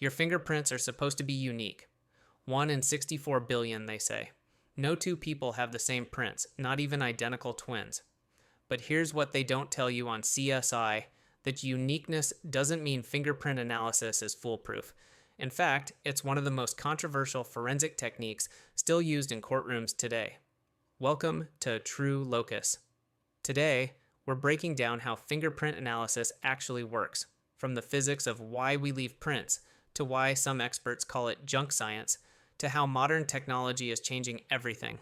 Your fingerprints are supposed to be unique. 1 in 64 billion, they say. No two people have the same prints, not even identical twins. But here's what they don't tell you on CSI, that uniqueness doesn't mean fingerprint analysis is foolproof. In fact, it's one of the most controversial forensic techniques still used in courtrooms today. Welcome to True Locus. Today, we're breaking down how fingerprint analysis actually works, from the physics of why we leave prints, to why some experts call it junk science, to how modern technology is changing everything.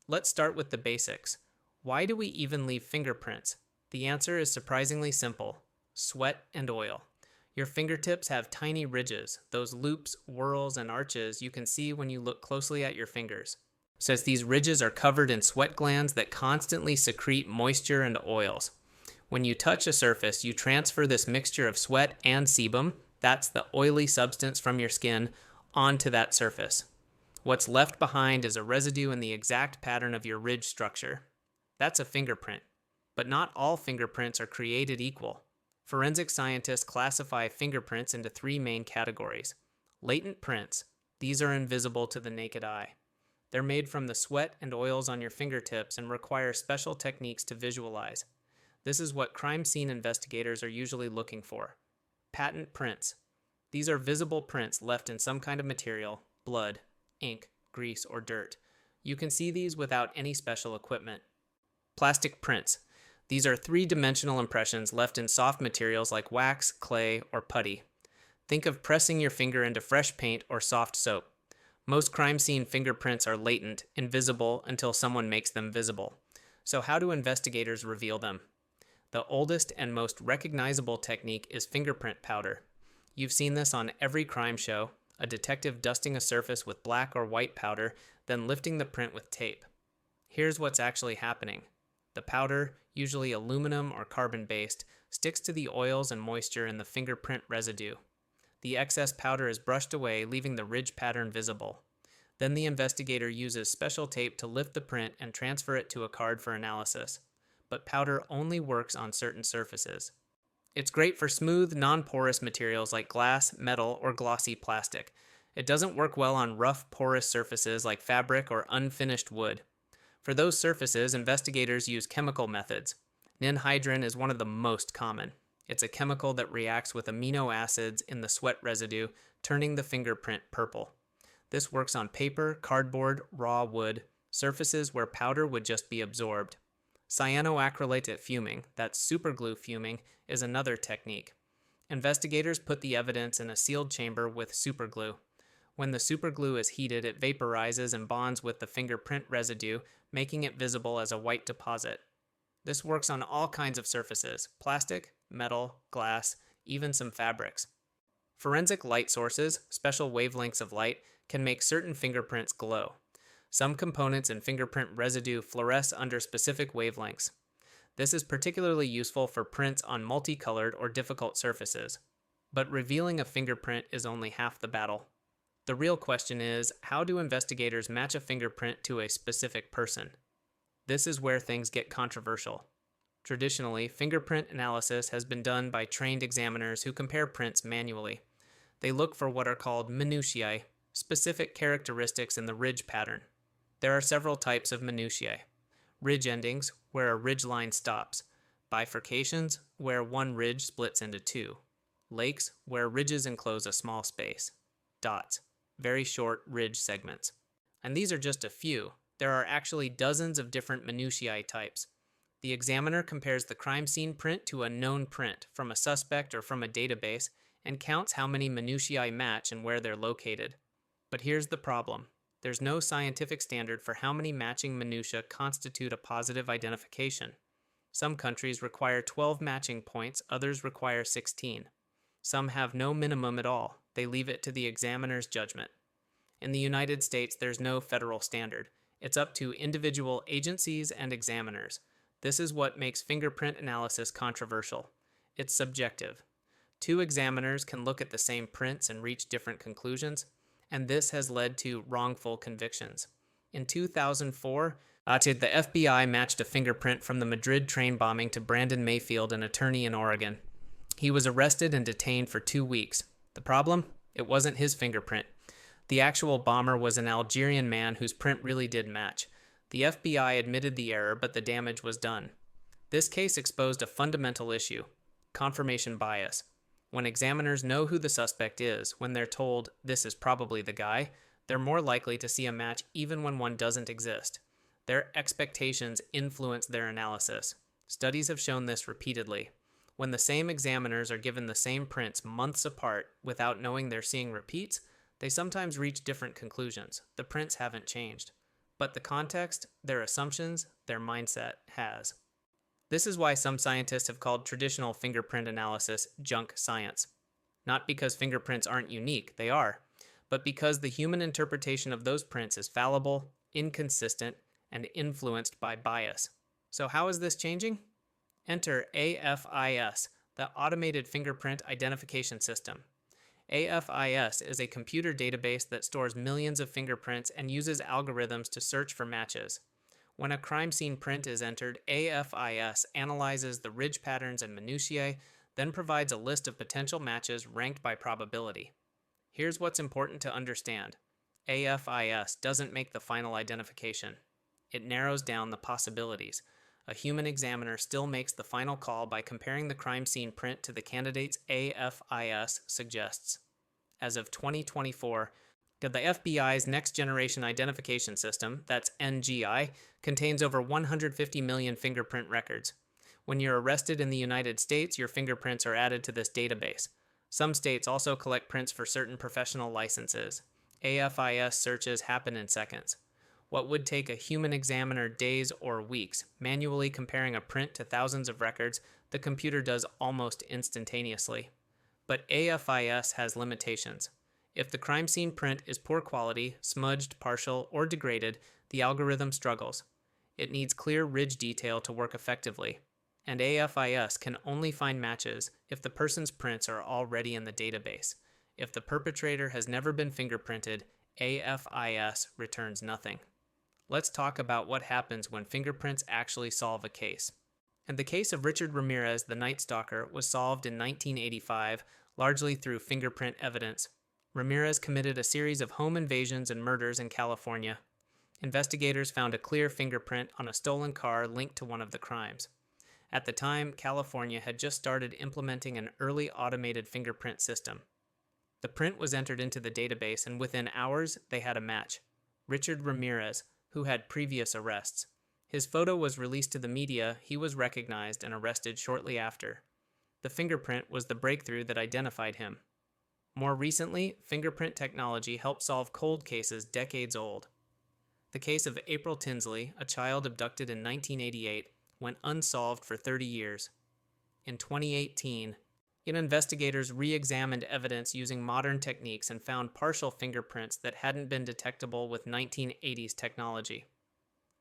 Let's start with the basics. Why do we even leave fingerprints? The answer is surprisingly simple: sweat and oil. Your fingertips have tiny ridges, those loops, whorls, and arches you can see when you look closely at your fingers. Says these ridges are covered in sweat glands that constantly secrete moisture and oils. When you touch a surface, you transfer this mixture of sweat and sebum, that's the oily substance from your skin, onto that surface. What's left behind is a residue in the exact pattern of your ridge structure. That's a fingerprint. But not all fingerprints are created equal. Forensic scientists classify fingerprints into 3 main categories. Latent prints. These are invisible to the naked eye. They're made from the sweat and oils on your fingertips and require special techniques to visualize. This is what crime scene investigators are usually looking for. Patent prints. These are visible prints left in some kind of material, blood, ink, grease, or dirt. You can see these without any special equipment. Plastic prints. These are 3-dimensional impressions left in soft materials like wax, clay, or putty. Think of pressing your finger into fresh paint or soft soap. Most crime scene fingerprints are latent, invisible, until someone makes them visible. So how do investigators reveal them? The oldest and most recognizable technique is fingerprint powder. You've seen this on every crime show, a detective dusting a surface with black or white powder, then lifting the print with tape. Here's what's actually happening. The powder, usually aluminum or carbon-based, sticks to the oils and moisture in the fingerprint residue. The excess powder is brushed away, leaving the ridge pattern visible. Then the investigator uses special tape to lift the print and transfer it to a card for analysis. But powder only works on certain surfaces. It's great for smooth, non-porous materials like glass, metal, or glossy plastic. It doesn't work well on rough, porous surfaces like fabric or unfinished wood. For those surfaces, investigators use chemical methods. Ninhydrin is one of the most common. It's a chemical that reacts with amino acids in the sweat residue, turning the fingerprint purple. This works on paper, cardboard, raw wood, surfaces where powder would just be absorbed. Cyanoacrylate fuming, that's superglue fuming, is another technique. Investigators put the evidence in a sealed chamber with superglue. When the superglue is heated, it vaporizes and bonds with the fingerprint residue, making it visible as a white deposit. This works on all kinds of surfaces: plastic, metal, glass, even some fabrics. Forensic light sources, special wavelengths of light, can make certain fingerprints glow. Some components in fingerprint residue fluoresce under specific wavelengths. This is particularly useful for prints on multicolored or difficult surfaces. But revealing a fingerprint is only half the battle. The real question is, how do investigators match a fingerprint to a specific person? This is where things get controversial. Traditionally, fingerprint analysis has been done by trained examiners who compare prints manually. They look for what are called minutiae, specific characteristics in the ridge pattern. There are several types of minutiae. Ridge endings, where a ridge line stops. Bifurcations, where one ridge splits into 2. Lakes, where ridges enclose a small space. Dots, very short ridge segments. And these are just a few. There are actually dozens of different minutiae types. The examiner compares the crime scene print to a known print from a suspect or from a database and counts how many minutiae match and where they're located. But here's the problem. There's no scientific standard for how many matching minutiae constitute a positive identification. Some countries require 12 matching points, others require 16. Some have no minimum at all. They leave it to the examiner's judgment. In the United States, there's no federal standard. It's up to individual agencies and examiners. This is what makes fingerprint analysis controversial. It's subjective. 2 examiners can look at the same prints and reach different conclusions, and this has led to wrongful convictions. In 2004, the FBI matched a fingerprint from the Madrid train bombing to Brandon Mayfield, an attorney in Oregon. He was arrested and detained for 2 weeks. The problem? It wasn't his fingerprint. The actual bomber was an Algerian man whose print really did match. The FBI admitted the error, but the damage was done. This case exposed a fundamental issue: confirmation bias. When examiners know who the suspect is, when they're told, "this is probably the guy," they're more likely to see a match even when one doesn't exist. Their expectations influence their analysis. Studies have shown this repeatedly. When the same examiners are given the same prints months apart without knowing they're seeing repeats, they sometimes reach different conclusions. The prints haven't changed. But the context, their assumptions, their mindset has. This is why some scientists have called traditional fingerprint analysis junk science. Not because fingerprints aren't unique, they are, but because the human interpretation of those prints is fallible, inconsistent, and influenced by bias. So how is this changing? Enter AFIS, the Automated Fingerprint Identification System. AFIS is a computer database that stores millions of fingerprints and uses algorithms to search for matches. When a crime scene print is entered, AFIS analyzes the ridge patterns and minutiae, then provides a list of potential matches ranked by probability. Here's what's important to understand. AFIS doesn't make the final identification. It narrows down the possibilities. A human examiner still makes the final call by comparing the crime scene print to the candidate's AFIS suggests. As of 2024, the FBI's Next Generation Identification System, that's NGI, contains over 150 million fingerprint records. When you're arrested in the United States, your fingerprints are added to this database. Some states also collect prints for certain professional licenses. AFIS searches happen in seconds. What would take a human examiner days or weeks, manually comparing a print to thousands of records, the computer does almost instantaneously. But AFIS has limitations. If the crime scene print is poor quality, smudged, partial, or degraded, the algorithm struggles. It needs clear ridge detail to work effectively. And AFIS can only find matches if the person's prints are already in the database. If the perpetrator has never been fingerprinted, AFIS returns nothing. Let's talk about what happens when fingerprints actually solve a case. And the case of Richard Ramirez, the Night Stalker, was solved in 1985, largely through fingerprint evidence. Ramirez committed a series of home invasions and murders in California. Investigators found a clear fingerprint on a stolen car linked to one of the crimes. At the time, California had just started implementing an early automated fingerprint system. The print was entered into the database, and within hours, they had a match: Richard Ramirez, who had previous arrests. His photo was released to the media. He was recognized and arrested shortly after. The fingerprint was the breakthrough that identified him. More recently, fingerprint technology helped solve cold cases decades old. The case of April Tinsley, a child abducted in 1988, went unsolved for 30 years. In 2018, investigators re-examined evidence using modern techniques and found partial fingerprints that hadn't been detectable with 1980s technology.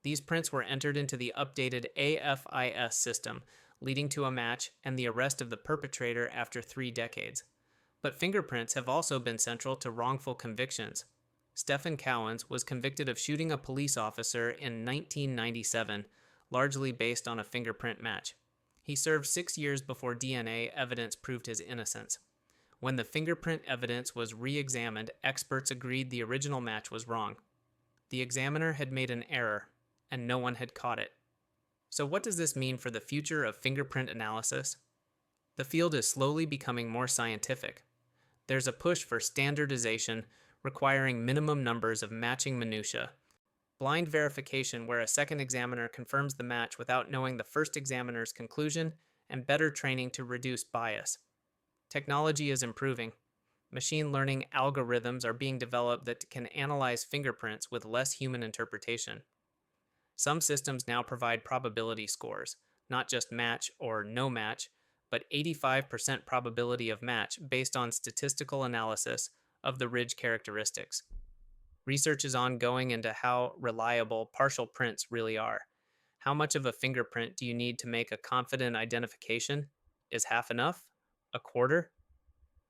These prints were entered into the updated AFIS system, leading to a match and the arrest of the perpetrator after 3 decades. But fingerprints have also been central to wrongful convictions. Stephen Cowens was convicted of shooting a police officer in 1997, largely based on a fingerprint match. He served 6 years before DNA evidence proved his innocence. When the fingerprint evidence was re-examined, experts agreed the original match was wrong. The examiner had made an error, and no one had caught it. So what does this mean for the future of fingerprint analysis? The field is slowly becoming more scientific. There's a push for standardization, requiring minimum numbers of matching minutiae. Blind verification, where a second examiner confirms the match without knowing the first examiner's conclusion, and better training to reduce bias. Technology is improving. Machine learning algorithms are being developed that can analyze fingerprints with less human interpretation. Some systems now provide probability scores, not just match or no match, but 85% probability of match based on statistical analysis of the ridge characteristics. Research is ongoing into how reliable partial prints really are. How much of a fingerprint do you need to make a confident identification? Is half enough? A quarter?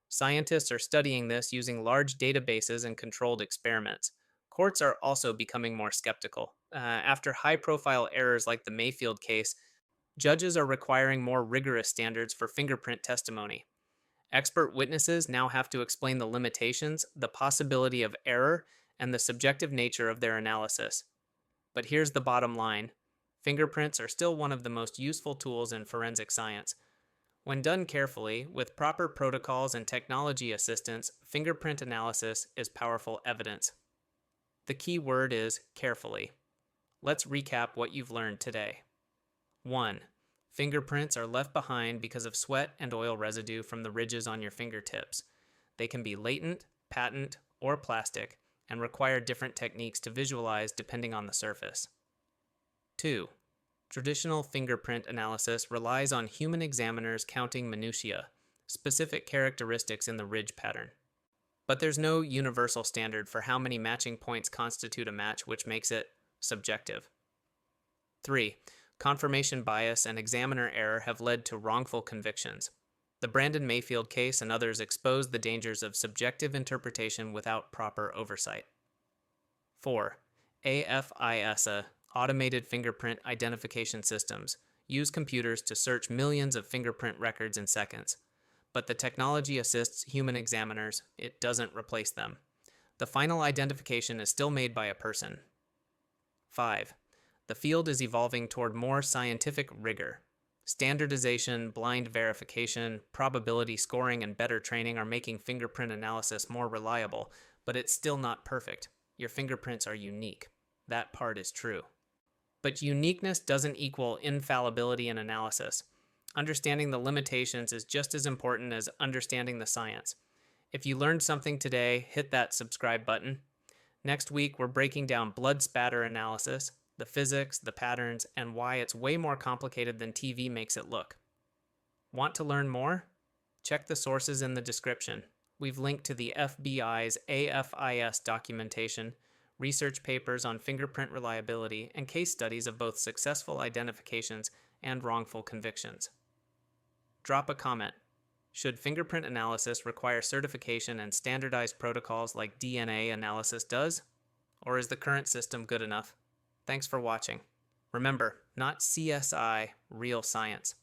Scientists are studying this using large databases and controlled experiments. Courts are also becoming more skeptical. After high-profile errors like the Mayfield case, judges are requiring more rigorous standards for fingerprint testimony. Expert witnesses now have to explain the limitations, the possibility of error, and the subjective nature of their analysis. But here's the bottom line. Fingerprints are still one of the most useful tools in forensic science. When done carefully, with proper protocols and technology assistance, fingerprint analysis is powerful evidence. The key word is carefully. Let's recap what you've learned today. 1. Fingerprints are left behind because of sweat and oil residue from the ridges on your fingertips. They can be latent, patent, or plastic, and require different techniques to visualize depending on the surface. 2. Traditional fingerprint analysis relies on human examiners counting minutiae, specific characteristics in the ridge pattern. But there's no universal standard for how many matching points constitute a match, which makes it subjective. 3. Confirmation bias and examiner error have led to wrongful convictions. The Brandon Mayfield case and others expose the dangers of subjective interpretation without proper oversight. 4. AFIS, automated fingerprint identification systems, use computers to search millions of fingerprint records in seconds. But the technology assists human examiners, it doesn't replace them. The final identification is still made by a person. 5. The field is evolving toward more scientific rigor. Standardization, blind verification, probability scoring, and better training are making fingerprint analysis more reliable, but it's still not perfect. Your fingerprints are unique. That part is true. But uniqueness doesn't equal infallibility in analysis. Understanding the limitations is just as important as understanding the science. If you learned something today, hit that subscribe button. Next week, we're breaking down blood spatter analysis, the physics, the patterns, and why it's way more complicated than TV makes it look. Want to learn more? Check the sources in the description. We've linked to the FBI's AFIS documentation, research papers on fingerprint reliability, and case studies of both successful identifications and wrongful convictions. Drop a comment. Should fingerprint analysis require certification and standardized protocols like DNA analysis does? Or is the current system good enough? Thanks for watching. Remember, not CSI, real science.